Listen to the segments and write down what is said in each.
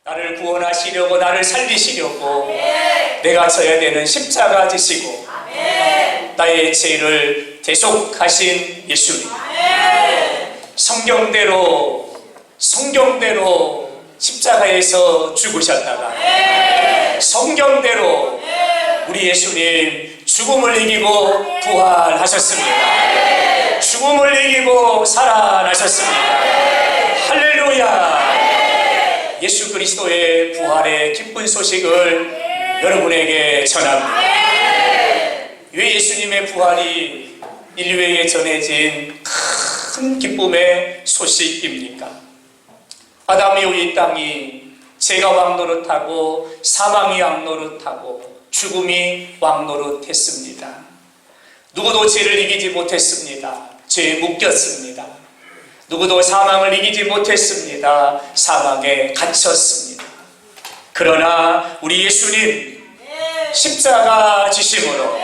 나를 구원하시려고 나를 살리시려고 내가 져야 되는 십자가 지시고 나의 죄를 대속하신 예수님, 성경대로 십자가에서 죽으셨다가 성경대로 우리 예수님 죽음을 이기고 부활하셨습니다. 죽음을 이기고 살아나셨습니다. 할렐루야. 예수 그리스도의 부활의 기쁜 소식을 여러분에게 전합니다. 왜 예수님의 부활이 인류에게 전해진 큰 기쁨의 소식입니까? 아담 이후 이 땅이 죄가 왕노릇하고 사망이 왕노릇하고 죽음이 왕노릇했습니다. 누구도 죄를 이기지 못했습니다. 죄에 묶였습니다. 누구도 사망을 이기지 못했습니다. 사망에 갇혔습니다. 그러나 우리 예수님 십자가 지심으로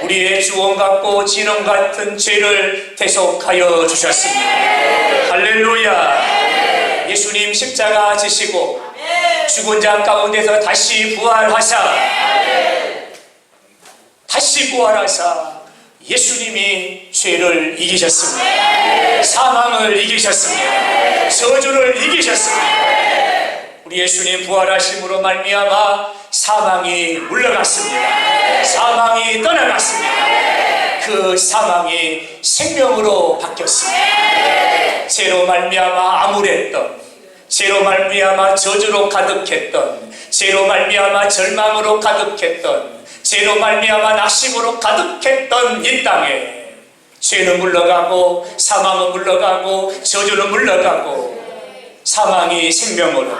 우리의 주원 같고 진원 같은 죄를 대속하여 주셨습니다. 할렐루야. 예수님 십자가 지시고 죽은 자 가운데서 다시 부활하사 예수님이 죄를 이기셨습니다. 사망을 이기셨습니다. 저주를 이기셨습니다. 우리 예수님 부활하심으로 말미암아 사망이 물러갔습니다. 사망이 떠나갔습니다. 그 사망이 생명으로 바뀌었습니다. 죄로 말미암아 암울했던, 죄로 말미암아 저주로 가득했던, 죄로 말미암아 절망으로 가득했던, 죄로 말미암아 낙심으로 가득했던 이 땅에 죄는 물러가고 사망은 물러가고 저주는 물러가고 사망이 생명으로,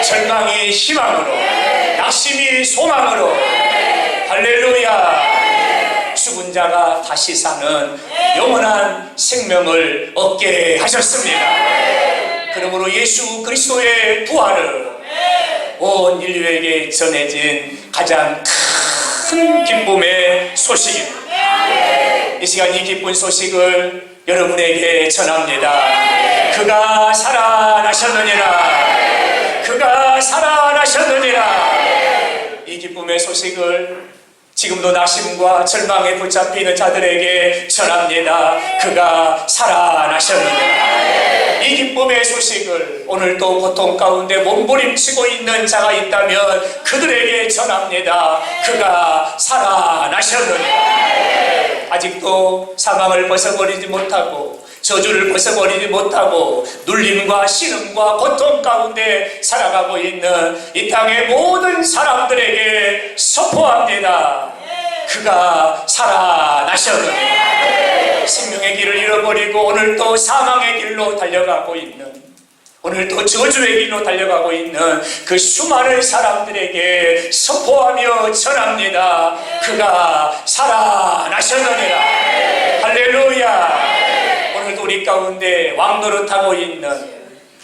절망이 희망으로, 낙심이 소망으로, 할렐루야. 죽은 자가 다시 사는 영원한 생명을 얻게 하셨습니다. 그러므로 예수 그리스도의 부활을 온 인류에게 전해진 가장 큰 기쁨의 소식입니다. 이 시간 이 기쁜 소식을 여러분에게 전합니다. 그가 살아나셨느니라. 그가 살아나셨느니라. 이 기쁨의 소식을 지금도 낙심과 절망에 붙잡히는 자들에게 전합니다. 그가 살아나셨느니라. 이 기쁨의 소식을 오늘도 고통 가운데 몸부림치고 있는 자가 있다면 그들에게 전합니다. 그가 살아나셨느니라. 아직도 사망을 벗어버리지 못하고 저주를 벗어버리지 못하고 눌림과 신음과 고통 가운데 살아가고 있는 이 땅의 모든 사람들에게 선포합니다. 그가 살아나셨느니라. 생명의 길을 잃어버리고 오늘도 사망의 길로 달려가고 있는, 오늘도 저주의 길로 달려가고 있는 그 수많은 사람들에게 선포하며 전합니다. 그가 살아나셨느니라. 할렐루야. 오늘도 우리 가운데 왕노릇하고 있는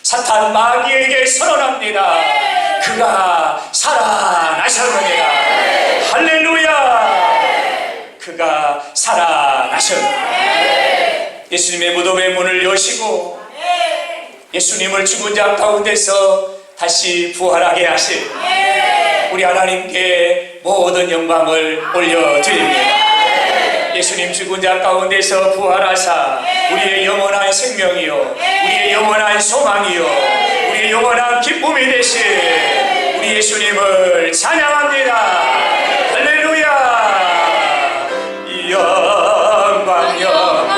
사탄 마귀에게 선언합니다. 그가 살아나셨느니라. 할렐루야. 그가 살아나셨느니라. 예수님의 무덤의 문을 여시고 예수님을 죽은 자 가운데서 다시 부활하게 하신 우리 하나님께 모든 영광을 올려드립니다. 예수님 죽은 자 가운데서 부활하사 우리의 영원한 생명이요, 우리의 영원한 소망이요, 우리의 영원한 기쁨이 되신 우리 예수님을 찬양합니다. 할렐루야. 영광 영광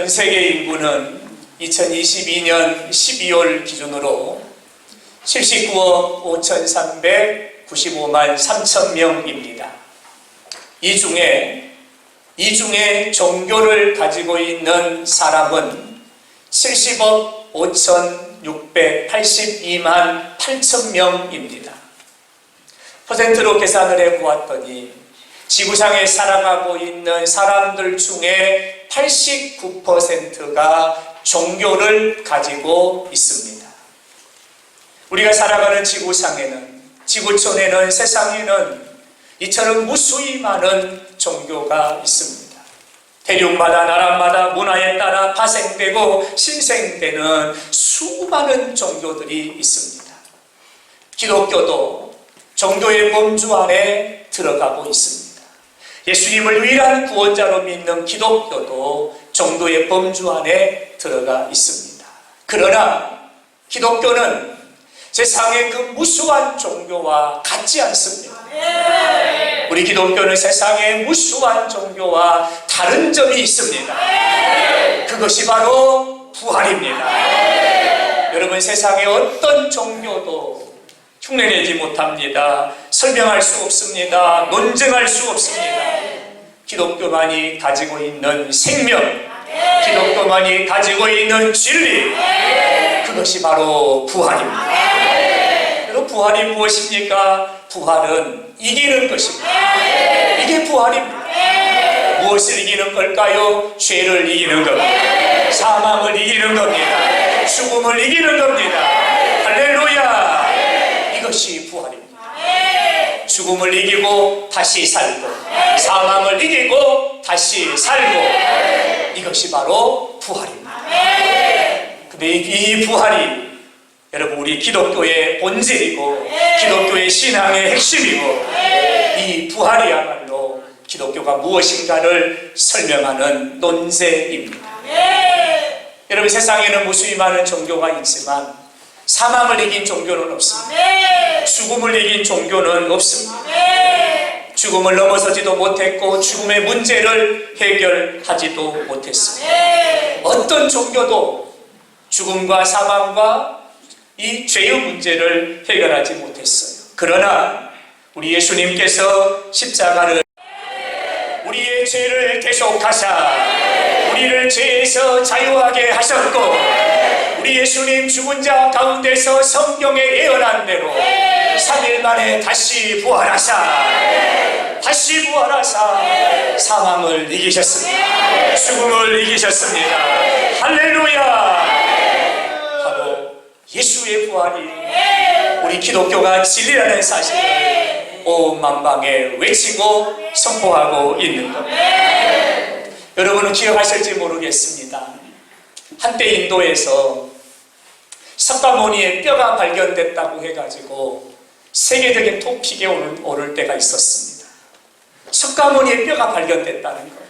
전 세계 인구는 2022년 12월 기준으로 79억 5,395만 3천 명입니다. 이 중에 종교를 가지고 있는 사람은 70억 5,682만 8천 명입니다. 퍼센트로 계산을 해보았더니 지구상에 살아가고 있는 사람들 중에 89%가 종교를 가지고 있습니다. 우리가 살아가는 지구상에는, 지구촌에는, 세상에는 이처럼 무수히 많은 종교가 있습니다. 대륙마다 나라마다 문화에 따라 파생되고 신생되는 수많은 종교들이 있습니다. 기독교도 종교의 범주 안에 들어가고 있습니다. 예수님을 유일한 구원자로 믿는 기독교도 종교의 범주 안에 들어가 있습니다. 그러나 기독교는 세상의 그 무수한 종교와 같지 않습니다. 우리 기독교는 세상의 무수한 종교와 다른 점이 있습니다. 그것이 바로 부활입니다. 여러분, 세상의 어떤 종교도 흉내내지 못합니다. 설명할 수 없습니다. 논증할 수 없습니다. 기독교만이 가지고 있는 생명, 기독교만이 가지고 있는 진리, 그것이 바로 부활입니다. 여러분, 부활이 무엇입니까? 부활은 이기는 것입니다. 이게 부활입니다. 무엇을 이기는 걸까요? 죄를 이기는 겁니다. 사망을 이기는 겁니다. 죽음을 이기는 겁니다. 할렐루야! 이것이 부활입니다. 죽음을 이기고 다시 살고, 사망을 이기고 다시 살고, 이것이 바로 부활입니다. 근데 이 부활이 여러분, 우리 기독교의 본질이고 기독교의 신앙의 핵심이고, 이 부활이야말로 기독교가 무엇인가를 설명하는 논제입니다. 여러분, 세상에는 무수히 많은 종교가 있지만 사망을 이긴 종교는 없습니다. 죽음을 이긴 종교는 없습니다. 죽음을 넘어서지도 못했고 죽음의 문제를 해결하지도 못했습니다. 어떤 종교도 죽음과 사망과 이 죄의 문제를 해결하지 못했어요. 그러나 우리 예수님께서 십자가를 우리의 죄를 대속하사 우리를 죄에서 자유하게 하셨고, 우리 예수님 죽은 자 가운데서 성경에 예언한 대로 3일 만에 다시 부활하사 사망을 이기셨습니다. 죽음을 이기셨습니다. 할렐루야! 바로 예수의 부활이 우리 기독교가 진리라는 사실을 온 만방에 외치고 선포하고 있는 겁니다. 여러분은 기억하실지 모르겠습니다. 한때 인도에서 석가모니의 뼈가 발견됐다고 해가지고 세계적인 토픽에 오를 때가 있었습니다. 석가모니의 뼈가 발견됐다는 거예요.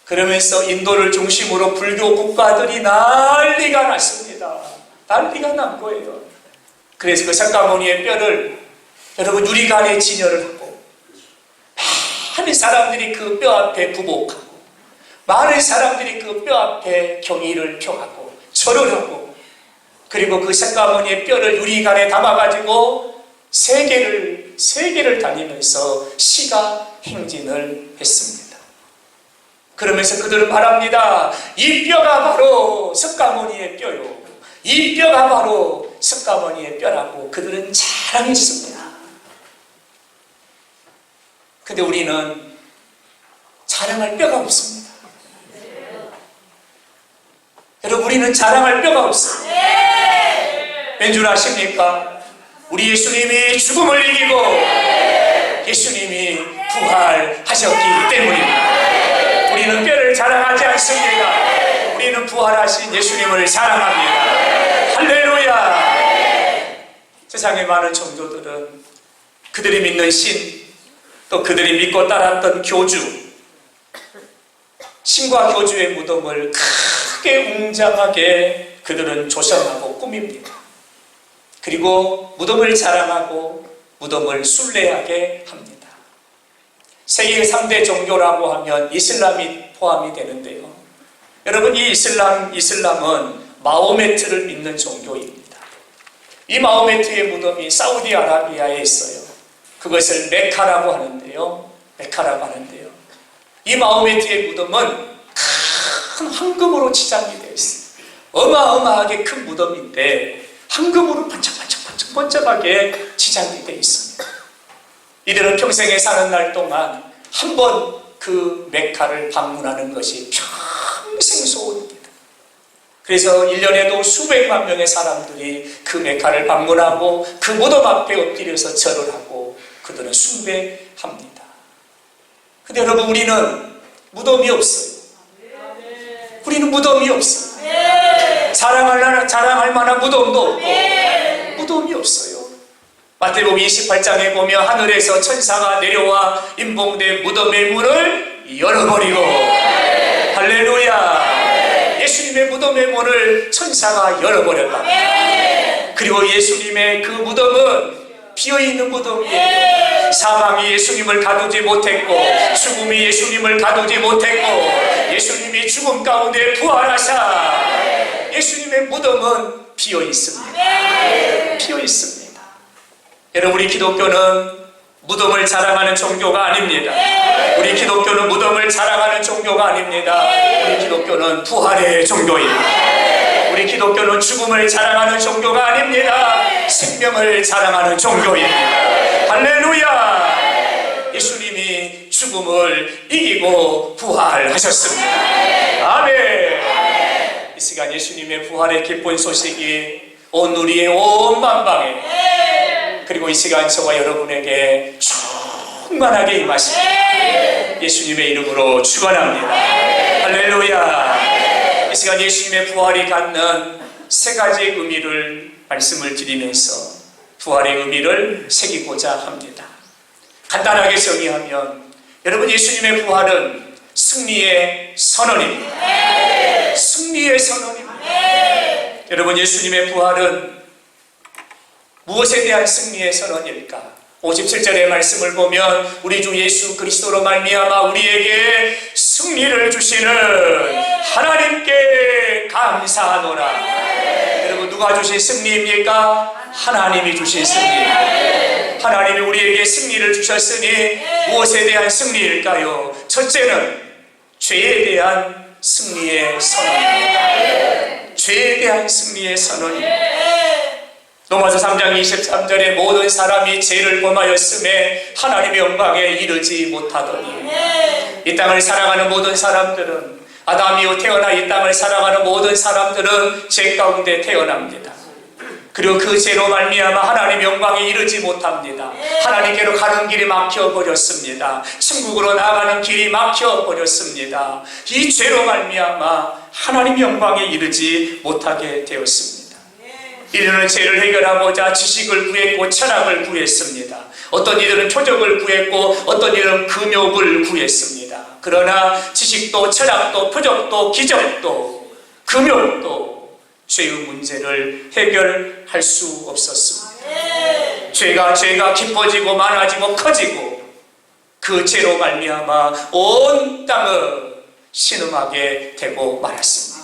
그러면서 인도를 중심으로 불교 국가들이 난리가 났습니다. 난리가 난 거예요. 그래서 그 석가모니의 뼈를 여러분 유리관에 진열을 하고 많은 사람들이 그 뼈 앞에 구복하고 많은 사람들이 그 뼈 앞에 경의를 표하고 절을 하고, 그리고 그 석가모니의 뼈를 유리관에 담아가지고 세계를 다니면서 시가 행진을 했습니다. 그러면서 그들은 말합니다. 이 뼈가 바로 석가모니의 뼈요, 이 뼈가 바로 석가모니의 뼈라고 그들은 자랑했습니다. 근데 우리는 자랑할 뼈가 없습니다. 여러분, 우리는 자랑할 뼈가 없어요. 왠 줄 아십니까? 우리 예수님이 죽음을 이기고 예수님이 부활하셨기 때문입니다. 우리는 뼈를 자랑하지 않습니다. 우리는 부활하신 예수님을 자랑합니다. 할렐루야! 세상의 많은 종교들은 그들이 믿는 신, 또 그들이 믿고 따랐던 교주, 신과 교주의 무덤을 크게 웅장하게 그들은 조성하고 꾸밉니다. 그리고 무덤을 자랑하고 무덤을 순례하게 합니다. 세계 3대 종교라고 하면 이슬람이 포함이 되는데요. 여러분, 이 이슬람은 마호메트를 믿는 종교입니다. 이 마호메트의 무덤이 사우디아라비아에 있어요. 그것을 메카라고 하는데요. 이 마호메트의 무덤은 큰 황금으로 치장이 되어 있어요. 어마어마하게 큰 무덤인데 황금으로 번쩍번쩍하게 치장이 되어 있습니다. 이들은 평생에 사는 날 동안 한 번 그 메카를 방문하는 것이 평생 소원입니다. 그래서 1년에도 수백만 명의 사람들이 그 메카를 방문하고 그 무덤 앞에 엎드려서 절을 하고 그들은 숭배합니다. 근데 여러분, 우리는 무덤이 없어요. 우리는 무덤이 없어요. 자랑할 만한 무덤도 없고 무덤이 없어요. 마태복음 28장에 보면 하늘에서 천사가 내려와 인봉된 무덤의 문을 열어버리고, 할렐루야, 예수님의 무덤의 문을 천사가 열어버렸다. 그리고 예수님의 그 무덤은 비어있는 무덤이에요. 사망이 예수님을 가두지 못했고, 죽음이 예수님을 가두지 못했고, 예수님이 죽음 가운데 부활하사 예수님의 무덤은 비어있습니다. 비어있습니다. 여러분, 우리 기독교는 무덤을 자랑하는 종교가 아닙니다. 우리 기독교는 무덤을 자랑하는 종교가 아닙니다. 우리 기독교는 부활의 종교입니다. 우리 기독교는 죽음을 자랑하는 종교가 아닙니다. 생명을 자랑하는 종교입니다. 할렐루야! 예수님이 죽음을 이기고 부활하셨습니다. 아멘! 이 시간 예수님의 부활의 기쁜 소식이 온 우리의 온 만방에, 그리고 이 시간 저와 여러분에게 충만하게 임하시고 예수님의 이름으로 축원합니다. 할렐루야! 이 시간 예수님의 부활이 갖는 세 가지 의미를 말씀을 드리면서 부활의 의미를 새기고자 합니다. 간단하게 정의하면, 여러분, 예수님의 부활은 승리의 선언입니다. 승리의 선언입니다. 여러분, 예수님의 부활은 무엇에 대한 승리의 선언일까? 57절의 말씀을 보면 우리 주 예수 그리스도로 말미암아 우리에게 승리를 주시는 하나님께 감사하노라. 여러분, 누가 주신 승리입니까? 하나님이 주신 승리. 하나님이 우리에게 승리를 주셨으니 무엇에 대한 승리일까요? 첫째는 죄에 대한 승리의 선언입니다. 죄에 대한 승리의 선언입니다. 로마서 3장 23절에 모든 사람이 죄를 범하였음에 하나님의 영광에 이르지 못하더니, 이 땅을 살아가는 모든 사람들은, 아담이요 태어나 이 땅을 살아가는 모든 사람들은 죄 가운데 태어납니다. 그리고 그 죄로 말미암아 하나님의 영광에 이르지 못합니다. 하나님께로 가는 길이 막혀버렸습니다. 천국으로 나아가는 길이 막혀버렸습니다. 이 죄로 말미암아 하나님의 영광에 이르지 못하게 되었습니다. 이들은 죄를 해결하고자 지식을 구했고 철학을 구했습니다. 어떤 이들은 표적을 구했고 어떤 이들은 금욕을 구했습니다. 그러나 지식도 철학도 표적도 기적도 금욕도 죄의 문제를 해결할 수 없었습니다. 죄가 깊어지고 많아지고 커지고 그 죄로 말미암아 온 땅을 신음하게 되고 말았습니다.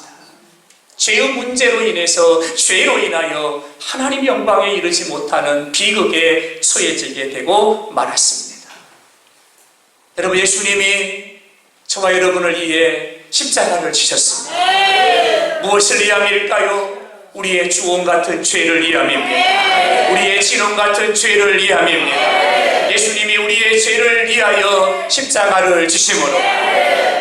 죄의 문제로 인해서, 죄로 인하여 하나님 영광에 이르지 못하는 비극에 처해지게 되고 말았습니다. 여러분, 예수님이 저와 여러분을 위해 십자가를 지셨습니다. 무엇을 위함일까요? 우리의 주홍 같은 죄를 위함입니다. 우리의 진홍 같은 죄를 위함입니다. 예수님이 우리의 죄를 위하여 십자가를 지심으로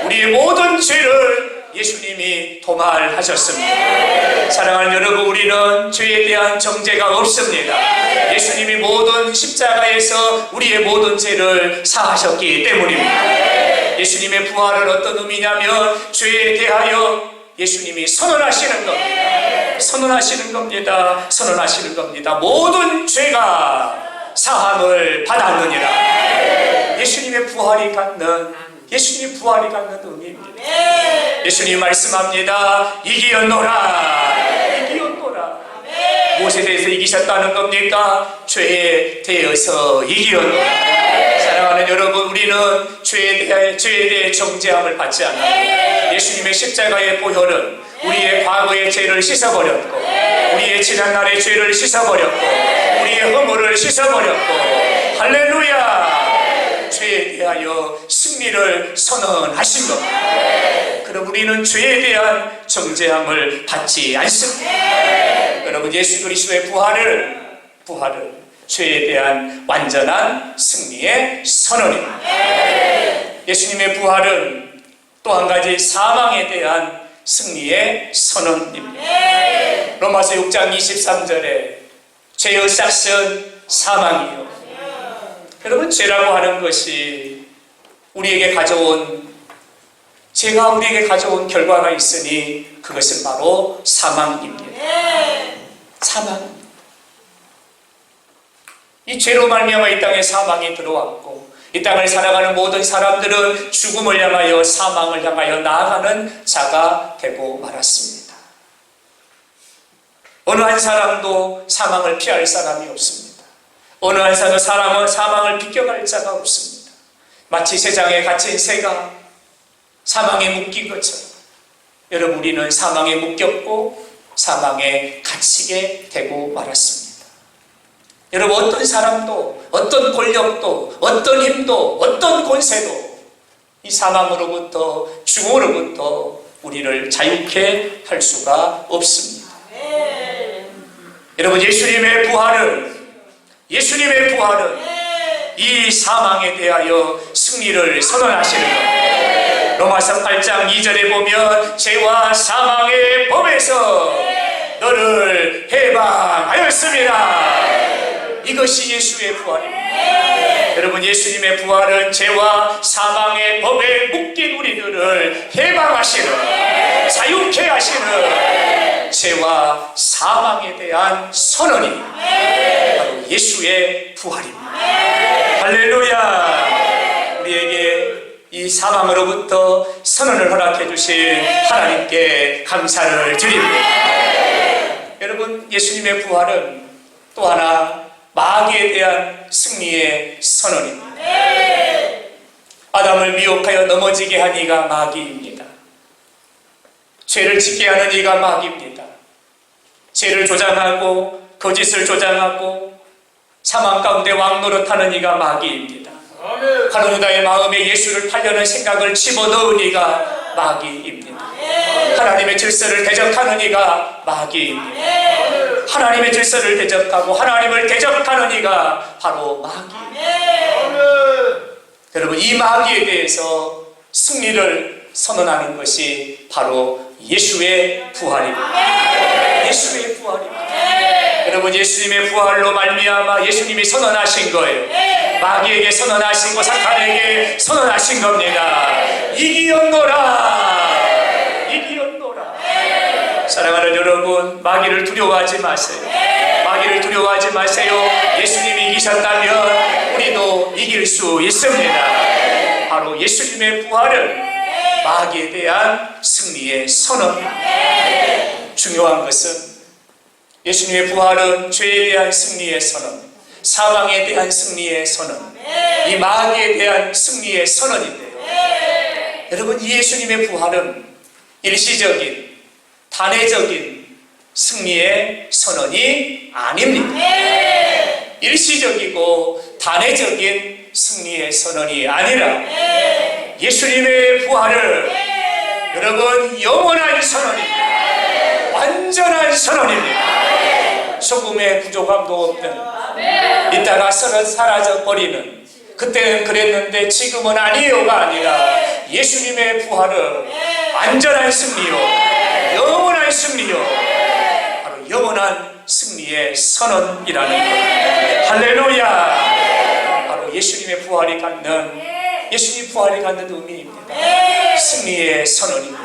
우리의 모든 죄를 예수님이 도말하셨습니다. 사랑하는 여러분, 우리는 죄에 대한 정죄가 없습니다. 예수님이 모든 십자가에서 우리의 모든 죄를 사하셨기 때문입니다. 예수님의 부활은 어떤 의미냐면 죄에 대하여 예수님이 선언하시는 겁니다. 선언하시는 겁니다. 모든 죄가 사함을 받았느니라. 예수님이 부활이 갖는 의미입니다. 예수님 말씀합니다. 이기었노라. 무엇에 대해서 이기셨다는 겁니까? 죄에 대해서 이기었노라. 사랑하는 여러분, 우리는 죄에 대해 정죄함을 받지 않아요. 예수님의 십자가의 보혈은 우리의 과거의 죄를 씻어버렸고, 우리의 지난날의 죄를 씻어버렸고, 우리의 허물을 씻어버렸고, 할렐루야! 죄에 대하여 승리를 선언하신 겁니다. 그럼 우리는 죄에 대한 정죄함을 받지 않습니다. 여러분, 예수 그리스도의 부활은 죄에 대한 완전한 승리의 선언입니다. 예수님의 부활은 또 한 가지 사망에 대한 승리의 선언입니다. 로마서 6장 23절에 죄의 삭은 사망이요. 여러분, 죄라고 하는 것이 죄가 우리에게 가져온 결과가 있으니 그것은 바로 사망입니다. 사망. 이 죄로 말미암아 이 땅에 사망이 들어왔고, 이 땅을 살아가는 모든 사람들은 죽음을 향하여, 사망을 향하여 나아가는 자가 되고 말았습니다. 어느 한 사람도 사망을 피할 사람이 없습니다. 어느 한 사람은 사망을 비껴갈 자가 없습니다. 마치 세상에 갇힌 새가 사망에 묶인 것처럼, 여러분, 우리는 사망에 묶였고 사망에 갇히게 되고 말았습니다. 여러분, 어떤 사람도, 어떤 권력도, 어떤 힘도, 어떤 권세도 이 사망으로부터, 죽음으로부터 우리를 자유케 할 수가 없습니다. 여러분, 예수님의 부활은 이 사망에 대하여 승리를 선언하시는 겁니다. 로마서 8장 2절에 보면 죄와 사망의 법에서 너를 해방하였습니다. 이것이 예수의 부활입니다. 여러분, 예수님의 부활은 죄와 사망의 법에 묶인 우리들을 해방하시는, 자유케 하시는 죄와 사망에 대한 선언이 바로 예수의 부활입니다. 할렐루야! 우리에게 이 사망으로부터 선언을 허락해 주신 하나님께 감사를 드립니다. 여러분, 예수님의 부활은 또 하나 마귀에 대한 승리의 선언입니다. 아담을 미혹하여 넘어지게 한 이가 마귀입니다. 죄를 짓게 하는 이가 마귀입니다. 죄를 조장하고 거짓을 조장하고 사망 가운데 왕노릇하는 이가 마귀입니다. 가룟 유다의 마음에 예수를 팔려는 생각을 집어넣은 이가 마귀입니다. 하나님의 질서를 대적하는 이가 마귀입니다. 하나님의 질서를 대적하고 하나님을 대적하는 이가 바로 마귀입니다. 여러분, 이 마귀에 대해서 승리를 선언하는 것이 바로 예수의 부활입니다. 예수의 부활입니다. 여러분, 예수님의 부활로 말미암아 예수님이 선언하신 거예요. 마귀에게 선언하신 거, 사탄에게 선언하신 겁니다. 이기었노라. 사랑하는 여러분, 마귀를 두려워하지 마세요. 마귀를 두려워하지 마세요. 예수님이 이기셨다면 우리도 이길 수 있습니다. 바로 예수님의 부활은 마귀에 대한 승리의 선언입니다. 중요한 것은 예수님의 부활은 죄에 대한 승리의 선언, 사망에 대한 승리의 선언, 이 마귀에 대한 승리의 선언인데요. 여러분, 이 예수님의 부활은 일시적인, 단회적인 승리의 선언이 아닙니다. 일시적이고 단회적인 승리의 선언이 아니라 예수님의 부활은 여러분, 영원한 선언입니다. 완전한 선언입니다. 소금의 부족함도 없는, 이따가 사라져버리는, 그때는 그랬는데 지금은 아니요가 아니라 예수님의 부활은 완전한 승리요, 영원한 승리요, 바로 영원한 승리의 선언이라는 것. 할렐루야! 바로 예수님의 부활이 갖는 의미입니다. 승리의 선언입니다.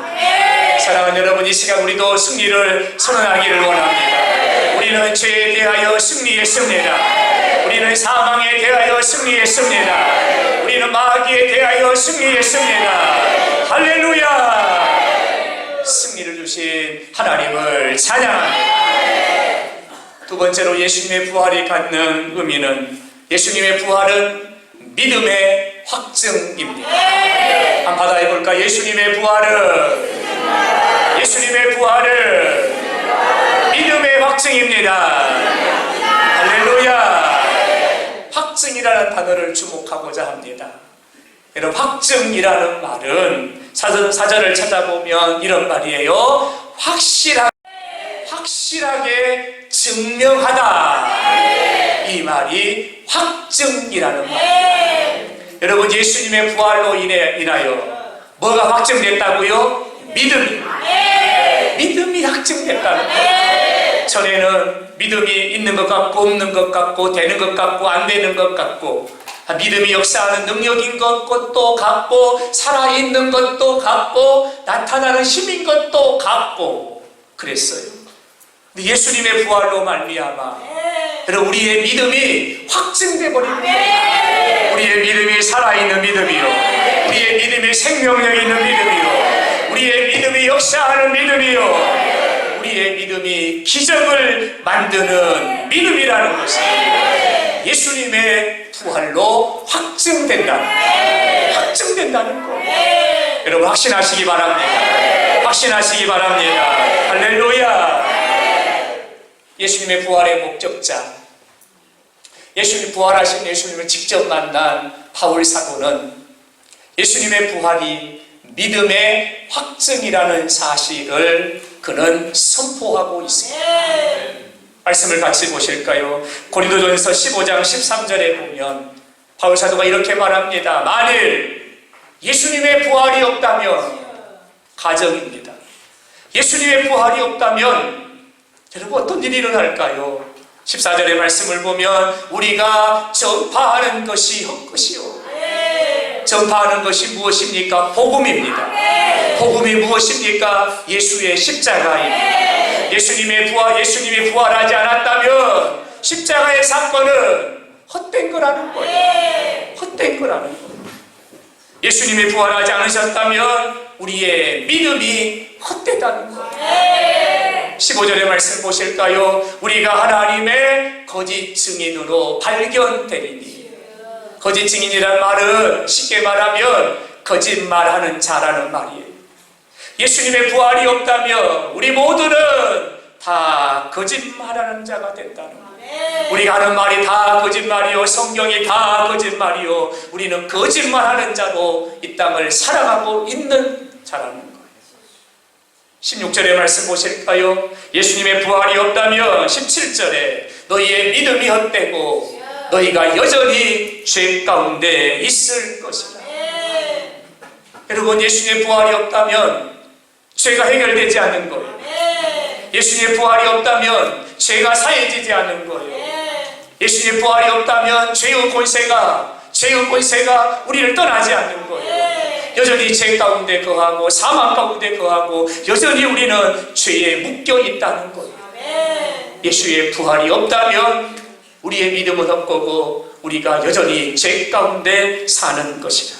사랑하는 여러분, 이 시간 우리도 승리를 선언하기를 원합니다. 우리는 죄에 대하여 승리했습니다. 우리는 사망에 대하여 승리했습니다. 우리는 마귀에 대하여 승리했습니다. 할렐루야! 승리를 주신 하나님을 찬양합니다. 두 번째로 예수님의 부활이 갖는 의미는, 예수님의 부활은 믿음의 확증입니다. 한번 받아볼까? 예수님의 부활은 믿음의 확증입니다. 할렐루야. 확증이라는 단어를 주목하고자 합니다. 여러분, 확증이라는 말은 사전을 찾아보면 이런 말이에요. 확실하게 증명하다. 이 말이 확증이라는 말이에요. 여러분, 예수님의 부활로 인하여 뭐가 확증됐다고요? 믿음이 확증됐다는 거예요. 전에는 믿음이 있는 것 같고 없는 것 같고 되는 것 같고 안 되는 것 같고 믿음이 역사하는 능력인 것도 같고 살아있는 것도 같고 나타나는 힘인 것도 같고 그랬어요. 근데 예수님의 부활로 말미암아 여러분, 우리의 믿음이 확증돼 버린 거예요. 우리의 믿음이 살아있는 믿음이요, 우리의 믿음이 생명력 있는 믿음이요, 우리의 믿음이 역사하는 믿음이요, 우리의 믿음이 기적을 만드는 믿음이라는 것이 예수님의 부활로 확증된다는 거예요. 여러분, 확신하시기 바랍니다. 확신하시기 바랍니다. 할렐루야. 예수님의 부활의 목적자, 예수님 부활하신 예수님을 직접 만난 바울 사도는 예수님의 부활이 믿음의 확증이라는 사실을 그는 선포하고 있습니다. 말씀을 같이 보실까요? 고린도전서 15장 13절에 보면 바울 사도가 이렇게 말합니다. 만일 예수님의 부활이 없다면 가정입니다. 예수님의 부활이 없다면 여러분, 어떤 일이 일어날까요? 14절의 말씀을 보면 우리가 전파하는 것이 헛것이요. 전파하는 것이 무엇입니까? 복음입니다. 복음이 무엇입니까? 예수의 십자가입니다. 예수님이 부활하지 않았다면 십자가의 사건은 헛된 거라는 거예요. 헛된 거라는 거예요. 예수님이 부활하지 않으셨다면 우리의 믿음이 헛되다는 거예요. 15절의 말씀 보실까요? 우리가 하나님의 거짓 증인으로 발견되리니. 거짓 증인이란 말은 쉽게 말하면 거짓말하는 자라는 말이에요. 예수님의 부활이 없다면 우리 모두는 다 거짓말하는 자가 된다는 거예요. 우리가 하는 말이 다 거짓말이요, 성경이 다 거짓말이요, 우리는 거짓말하는 자로 이 땅을 살아가고 있는 자라는 거예요. 16절의 말씀 보실까요? 예수님의 부활이 없다면 17절에 너희의 믿음이 헛되고 너희가 여전히 죄 가운데 있을 것이다. 여러분, 예수님의 부활이 없다면 죄가 해결되지 않는 거예요. 예수님의 부활이 없다면 죄가 사해지지 않는 거예요. 예수님의 부활이 없다면 죄의 권세가 우리를 떠나지 않는 거예요. 여전히 죄 가운데 거하고 사망 가운데 거하고 여전히 우리는 죄에 묶여 있다는 거예요. 예수의 부활이 없다면 우리의 믿음은 헛되고 우리가 여전히 죄 가운데 사는 것이다.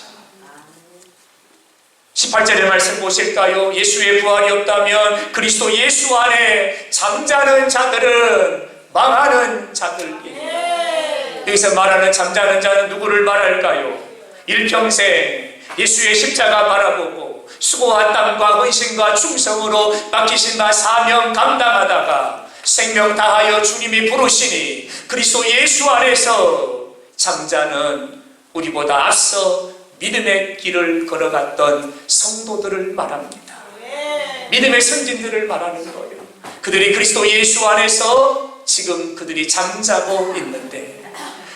18절의 말씀 보실까요? 예수의 부활이 없다면 그리스도 예수 안에 잠자는 자들은 망하는 자들이에요. 여기서 말하는 잠자는 자는 누구를 말할까요? 일평생 예수의 십자가 바라보고 수고와 땀과 헌신과 충성으로 맡기신 바 사명 감당하다가 생명 다하여 주님이 부르시니 그리스도 예수 안에서 잠자는 우리보다 앞서 믿음의 길을 걸어갔던 성도들을 말합니다. 믿음의 선진들을 말하는 거예요. 그들이 그리스도 예수 안에서 지금 그들이 잠자고 있는데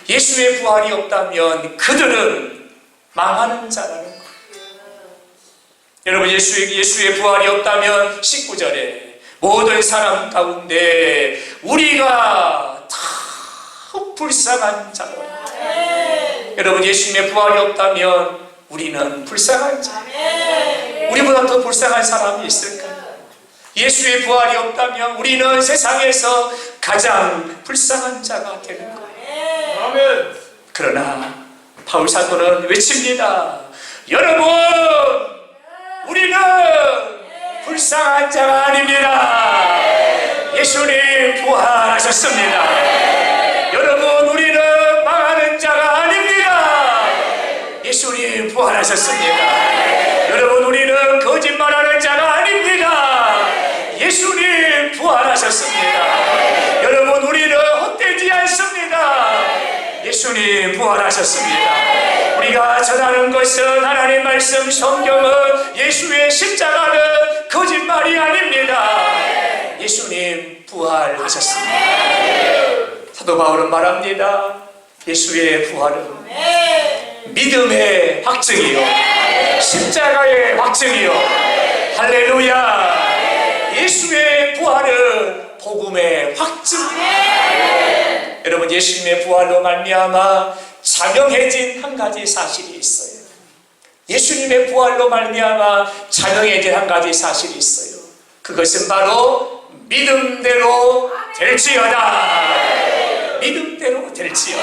예수의 부활이 없다면 그들은 망하는 자라는 거예요. 여러분, 예수의 부활이 없다면 19절에 모든 사람 가운데 우리가 다 불쌍한 자라. 여러분, 예수님의 부활이 없다면 우리는 불쌍한 자. 우리보다 더 불쌍한 사람이 있을까요? 예수의 부활이 없다면 우리는 세상에서 가장 불쌍한 자가 되는 거예요. 아멘. 그러나 바울 사도는 외칩니다. 여러분, 우리는 불쌍한 자가 아닙니다. 예수님 부활하셨습니다. 여러분, 우리는 망하는 자가 아닙니다. 부활하셨습니다. 여러분, 우리는 거짓말하는 자가 아닙니다. 예수님 부활하셨습니다. 여러분, 우리는 헛되지 않습니다. 예수님 부활하셨습니다. 우리가 전하는 것은 하나님 말씀 성경은 예수의 십자가는 거짓말이 아닙니다. 예수님 부활하셨습니다. 사도 바울은 말합니다. 예수의 부활은 믿음의 확증이요, 십자가의 확증이요. 할렐루야. 예수의 부활은 복음의 확증입니다. 여러분, 예수님의 부활로 말미암아 자명해진 한 가지 사실이 있어요. 예수님의 부활로 말미암아 자명해진 한 가지 사실이 있어요. 그것은 바로 믿음대로 될지어다. 믿음대로 될지어다.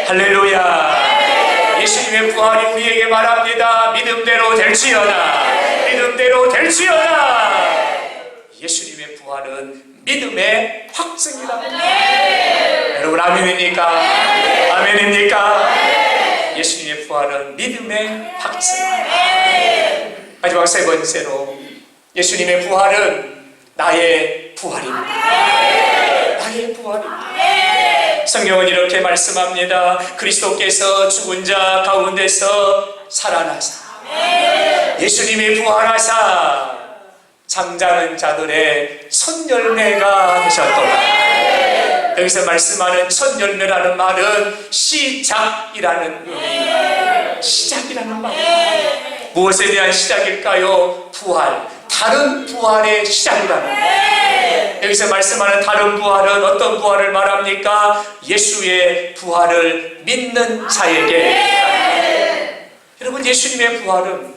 할렐루야. 예수님의 부활이 우리에게 말합니다. 믿음대로 될지어다. 믿음대로 될지어다. 예수님의 부활은 믿음의 확증이다. 여러분, 아멘입니까? 아멘입니까? 예수님의 부활은 믿음의 확증. 마지막 세 번째로, 예수님의 부활은 나의 부활입니다. 나의 부활입니다. 성경은 이렇게 말씀합니다. 그리스도께서 죽은 자 가운데서 살아나사, 예수님이 부활하사 잠자는 자들의 첫 열매가 되셨도다. 여기서 말씀하는 첫 열매라는 말은 시작이라는 의미입니다. 시작이라는 말입니다. 무엇에 대한 시작일까요? 부활, 다른 부활의 시작이라는 거예요. 여기서 말씀하는 다른 부활은 어떤 부활을 말합니까? 예수의 부활을 믿는 자에게. 여러분, 예수님의 부활은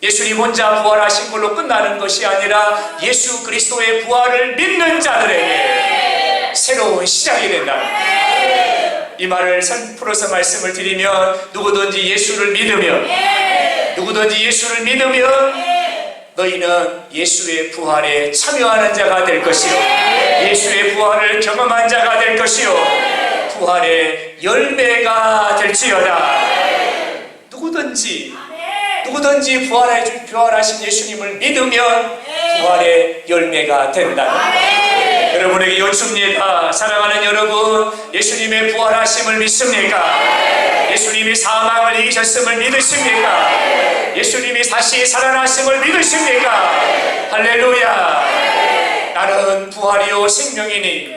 예수님 혼자 부활하신 걸로 끝나는 것이 아니라 예수 그리스도의 부활을 믿는 자들에게 새로운 시작이 된다. 이 말을 풀어서 말씀을 드리면, 누구든지 예수를 믿으면 너희는 예수의 부활에 참여하는 자가 될 것이요, 예수의 부활을 경험한 자가 될 것이요, 부활의 열매가 될지어다. 누구든지 부활하신 예수님을 믿으면 부활의 열매가 된다. 여러분에게 여쭙니다. 사랑하는 여러분, 예수님의 부활하심을 믿습니까? 예수님이 사망을 이기셨음을 믿으십니까? 예수님이 다시 살아나심을 믿으십니까? 할렐루야. 나는 부활이요 생명이니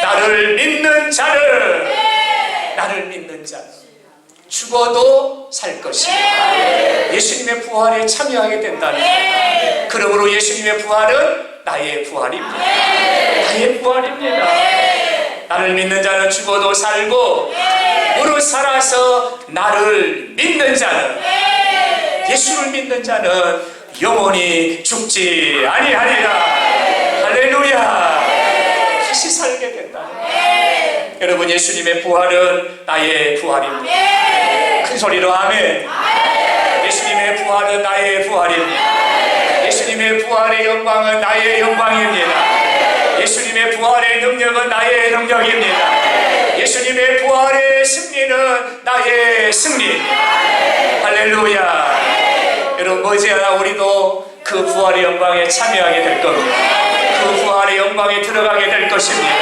나를 믿는 자를 죽어도 살 것이다. 예수님의 부활에 참여하게 된다는 것. 그러므로 예수님의 부활은 나의 부활입니다. 나의 부활입니다. 나를 믿는 자는 죽어도 살고 무릇 살아서 나를 믿는 자는, 예수를 믿는 자는 영원히 죽지 아니하리라. 할렐루야. 다시 살게 된다. 여러분, 예수님의 부활은 나의 부활입니다. 큰 소리로 아멘. 예수님의 부활은 나의 부활입니다. 예수님의 부활의 영광은 나의 영광입니다. 예수님의 부활의 능력은 나의 능력입니다. 예수님의 부활의 승리는 나의 승리. 할렐루야. 여러분, 머지않아 우리도 그 부활의 영광에 참여하게 될 겁니다. 그 부활의 영광에 들어가게 될 것입니다.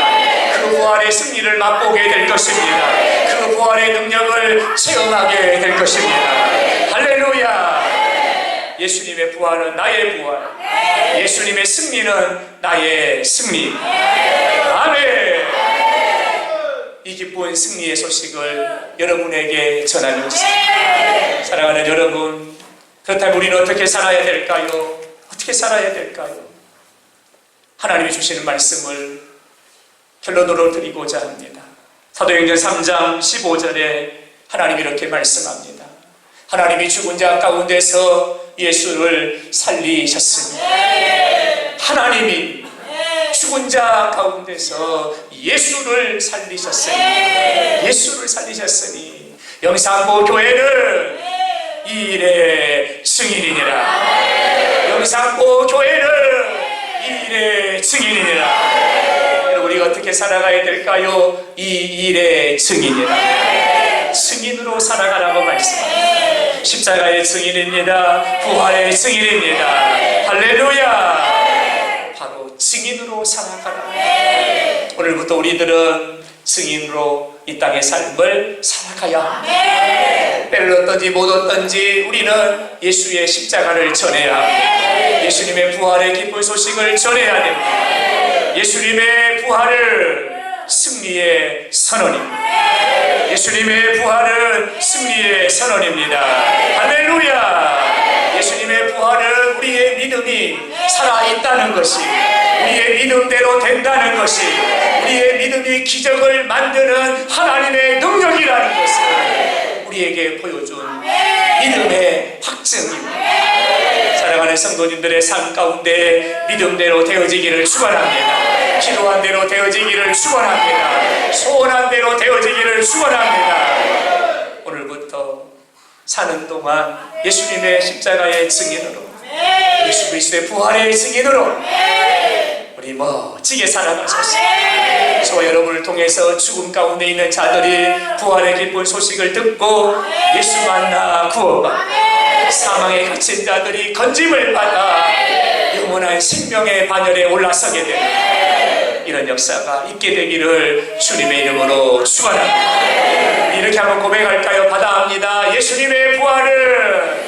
그 부활의 승리를 맛보게 될 것입니다. 그 부활의 능력을 체험하게 될 것입니다. 할렐루야. 예수님의 부활은 나의 부활, 예수님의 승리는 나의 승리. 아멘. 이 기쁜 승리의 소식을 여러분에게 전하는 것입니다. 사랑하는 여러분, 그렇다면 우리는 어떻게 살아야 될까요? 어떻게 살아야 될까요? 하나님이 주시는 말씀을 결론으로 드리고자 합니다. 사도행전 3장 15절에 하나님이 이렇게 말씀합니다. 하나님이 죽은 자 가운데서 예수를 살리셨으니, 하나님이 죽은 자 가운데서 예수를 살리셨으니 영산고 교회는 이 일의 증인이니라. 영산고 교회는 이 일의 증인이니라. 여러분, 우리가 어떻게 살아가야 될까요? 이 일의 증인이라. 증인으로 살아가라고 말씀합니다. 십자가의 증인입니다. 부활의 증인입니다. 할렐루야. 바로 증인으로 살아가라. 오늘부터 우리들은 증인으로 이 땅의 삶을 살아가야 합니다. 때를 얻든지 못 얻든지 우리는 예수의 십자가를 전해야 합니다. 예수님의 부활의 기쁜 소식을 전해야 됩니다. 예수님의 부활을 승리의 선언입니다. 예수님의 부활은 승리의 선언입니다. 할렐루야. 예수님의 부활은 우리의 믿음이 살아있다는 것이, 우리의 믿음대로 된다는 것이, 우리의 믿음이 기적을 만드는 하나님의 능력이라는 것을 우리에게 보여준 믿음의 확증입니다. 사랑하는 성도님들의 삶 가운데 믿음대로 되어지기를 축원합니다. 기도한 대로 되어지기를 축원합니다. 소원한 대로 되어지기를 축원합니다. 오늘부터 사는 동안 예수님의 십자가의 증인으로, 예수 그리스도의 부활의 증인으로 우리 멋지게 살아가소서. 저와 여러분을 통해서 죽음 가운데 있는 자들이 부활의 기쁜 소식을 듣고 예수 만나 구원받고, 사망에 갇힌 자들이 건짐을 받아 영원한 생명의 반열에 올라서게 되는 이런 역사가 있게 되기를 주님의 이름으로 축원합니다. 이렇게 한번 고백할까요? 받아합니다. 예수님의 부활을